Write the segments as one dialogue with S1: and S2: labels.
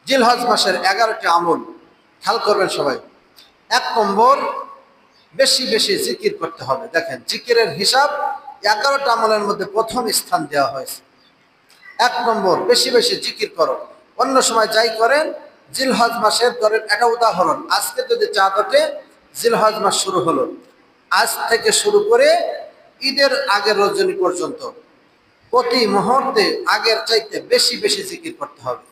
S1: জিলহজ মাসের 11টি আমল খেয়াল করবেন সবাই। 1 নম্বর, বেশি বেশি জিকির করতে হবে। দেখেন, জিকিরের হিসাব 11টা আমলের মধ্যে প্রথম স্থান দেওয়া হয়েছে। 1 নম্বর, বেশি বেশি জিকির করো। অন্য সময় যাই করেন, জিলহজ মাসের ধরেন একটা উদাহরণ, আজকে যদি চাঁদ ওঠে, জিলহজ মাস শুরু হলো, আজ থেকে শুরু করে ঈদের আগের রজনী পর্যন্ত প্রতি মুহূর্তে আগের চাইতে বেশি বেশি জিকির করতে হবে।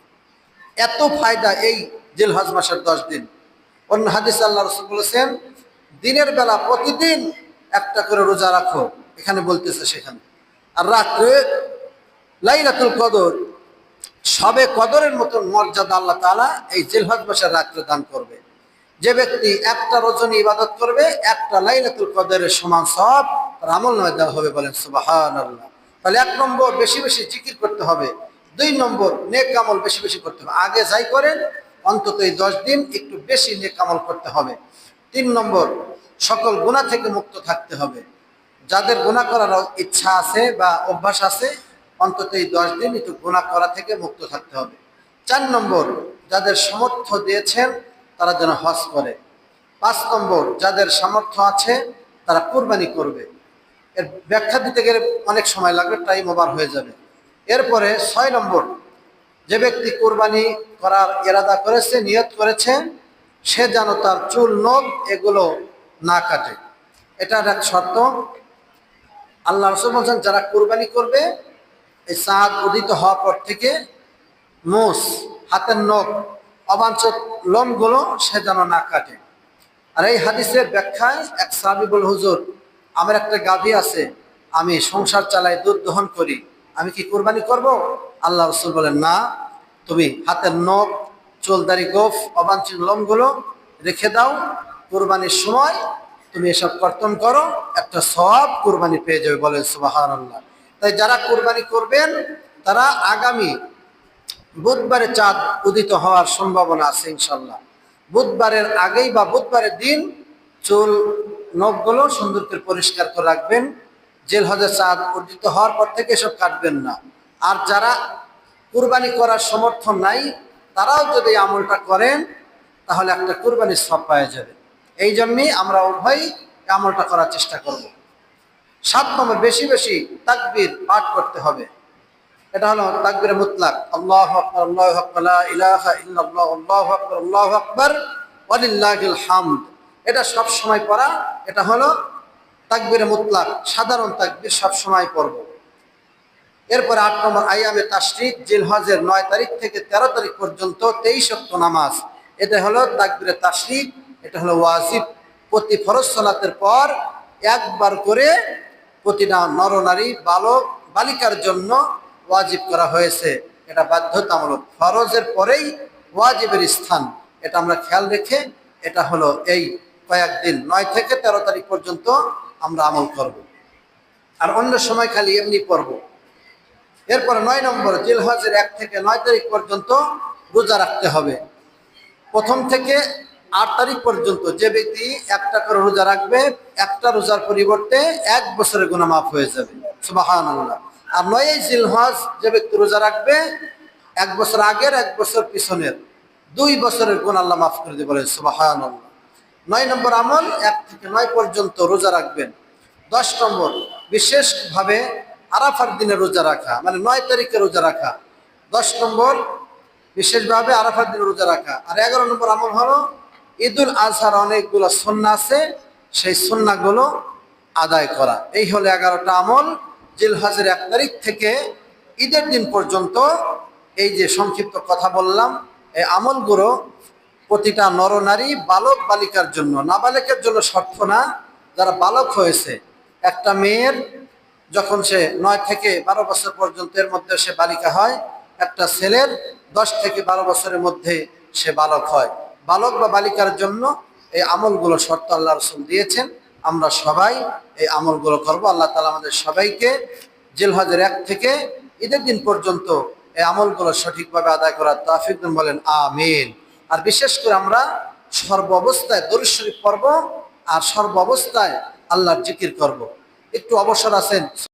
S1: এত ফায়দা এই জিলহজ মাসের 10 দিন। অন্য হাদিস আল্লাহ রাসূল বলেছেন, দিনের বেলা প্রতিদিন একটা করে রোজা রাখো, এখানে বলতেছে সেখানে। আর রাত্রে লাইলাতুল কদর, সবে কদরের মতন মর্যাদা আল্লাহ তাআলা এই জিলহজ মাসের রাত্রে দান করবে। যে ব্যক্তি একটা রজনী ইবাদত করবে, একটা লাইলাতুল কদরের সমান সওয়াব তার আমলনামায় দেওয়া হবে। বলেন সুবহানাল্লাহ। তাহলে 1 নম্বর, বেশি বেশি জিকির করতে হবে। 2 নম্বর, নেক আমল বেশি বেশি করতে হবে। আগে যাই করেন, অন্তত এই 10 দিন একটু বেশি নেক আমল করতে হবে। 3 নম্বর, সকল গুনাহ থেকে মুক্ত থাকতে হবে। যাদের গুনাহ করার ইচ্ছা আছে বা অভ্যাস আছে, অন্তত এই 10 দিন একটু গুনাহ করা থেকে মুক্ত থাকতে হবে। 4 নম্বর, যাদের সামর্থ্য দিয়েছেন তারা যেন হজ করে। 5 নম্বর, যাদের সামর্থ্য আছে তারা কুরবানি করবে। এর ব্যাখ্যা দিতে গেলে অনেক সময় লাগবে, টাইম ওভার হয়ে যাবে। এরপরে 6 নম্বর, যে ব্যক্তি কুরবানি করার ইরাদা করেছে, নিয়ত করেছে, সে যেন তার চুল নখ এগুলো না কাটে। এটা একটা শর্ত। আল্লাহ রাসূল বলেছেন, যারা কুরবানি করবে এই চাঁদ উদিত হওয়ার পর থেকে মোষ, হাতের নখ, অবাঞ্ছিত লোমগুলো সে যেন না কাটে। আর এই হাদিসের ব্যাখ্যায় এক সাহাবী বলে, হুজুর, আমার একটা গাভী আছে, আমি সংসার চালাই, দুধ দহন করি, আমি কি কুরবানি করব? আল্লাহ রাসূল বলেন, না, তুমি হাতের নখ, চুলদারি, গোফ, অবাঞ্ছিত লোমগুলো রেখে দাও। কুরবানির সময় তুমি এসব কর্তন করো, একটা সওয়াব কুরবানি পেয়ে যাবে। বলেন সুবহানাল্লাহ। তাই যারা কুরবানি করবেন তারা আগামী বুধবারে চাঁদ উদিত হওয়ার সম্ভাবনা আছে ইনশাল্লাহ। বুধবারের আগেই বা বুধবারের দিন চুল নখগুলো সুন্দর করে পরিষ্কার করে রাখবেন। জিলহজের চাঁদ উদিত হওয়ার পর থেকে এসব কাটবেন না। আর যারা কুরবানি করার সমর্থন নাই, তারাও যদি আমলটা করেন তাহলে একটা কুরবানির সওয়াব পাওয়া যাবে। এই জন্যই আমরা উভয় আমলটা করার চেষ্টা করব। 7 নম্বর, বেশি বেশি তাকবীর পাঠ করতে হবে। এটা হলো তাকবীরে মুতলাক, আল্লাহু আকবার, আল্লাহু আকবার, লা ইলাহা ইল্লাল্লাহ, আল্লাহু আকবার, আল্লাহু আকবার, ওয়ালিল্লাহিল হামদ। এটা সব সময় পড়া, এটা হলো তাকবীরে মুতলাক, সাধারণ তাকবীর সব সময় পড়ব। এরপর 8 নম্বর, আইয়ামে তাশরিক, জিলহজের 9 তারিখ থেকে 13 তারিখ পর্যন্ত 23 ওয়াক্ত নামাজ। এটা হলো তাকবীরে তাশরিক, এটা হলো ওয়াজিব। প্রতি ফরজ সালাতের পর একবার করে প্রতিটা নরনারী, বালক বালিকার জন্য ওয়াজিব করা হয়েছে। এটা বাধ্যতামূলক, ফরজের পরেই ওয়াজিবের স্থান। এটা আমরা খেয়াল রেখে, এটা হলো এই কয়েকদিন 9 থেকে 13 তারিখ পর্যন্ত আমরা আমল করব। আর অন্য সময় খালি এমনি পড়ব। এরপরে 9 নম্বর, জিলহজের 1 থেকে 9 তারিখ পর্যন্ত রোজা রাখতে হবে। প্রথম থেকে 8 তারিখ পর্যন্ত যে ব্যক্তি একটা করে রোজা রাখবে, একটা রোজার পরিবর্তে 1 বছরের গুনাহ মাফ হয়ে যাবে। সুবহানাল্লাহ। আর 9 জিলহজ যে ব্যক্তি রোজা রাখবে, 1 বছর আগের, 1 বছর পিছনের 2 বছরের গুনাহ আল্লাহ মাফ করে দিবেন। বলেন সুবহানাল্লাহ। 9 নম্বর আমল, 1 থেকে 9 পর্যন্ত রোজা রাখবেন। 10 নম্বর, বিশেষভাবে আরাফার দিনে রোজা রাখা, মানে 9 তারিখে রোজা রাখা। 10 নম্বর, বিশেষভাবে আরাফার দিনে রোজা রাখা। আর 11 নম্বর আমল হলো ঈদুল আজহার অনেকগুলো সুন্নাহ আছে, সেই সুন্নাহগুলো আদায় করা। এই হলো 11টা আমল। জিলহজের 1 তারিখ থেকে ঈদের দিন পর্যন্ত এই যে সংক্ষিপ্ত কথা বললাম, এই আমলগুলো প্রতিটা নরনারী, বালক বালিকার জন্য, নাবালকের জন্য শর্ত না, যারা বালক হয়েছে। একটা মেয়ের যখন সে 9 থেকে 12 বছর পর্যন্ত এর মধ্যে সে বালিকা হয়, একটা ছেলের 10 থেকে 12 বছরের মধ্যে সে বালক হয়। বালক বা বালিকার জন্য এই আমলগুলো শর্ত আল্লাহ রাসূল দিয়েছেন। আমরা সবাই এই আমলগুলো করব। আল্লাহ তাআলা আমাদের সবাইকে জিলহজের 1 থেকে ঈদের দিন পর্যন্ত এই আমলগুলো সঠিকভাবে আদায় করার তৌফিক দান। বলেন আমিন। আর বিশেষ করে আমরা সর্ব অবস্থায় দরুদ শরীফ পড়ব, আর সর্ব অবস্থায় আল্লাহর জিকির করব। একটু অবসর আছেন।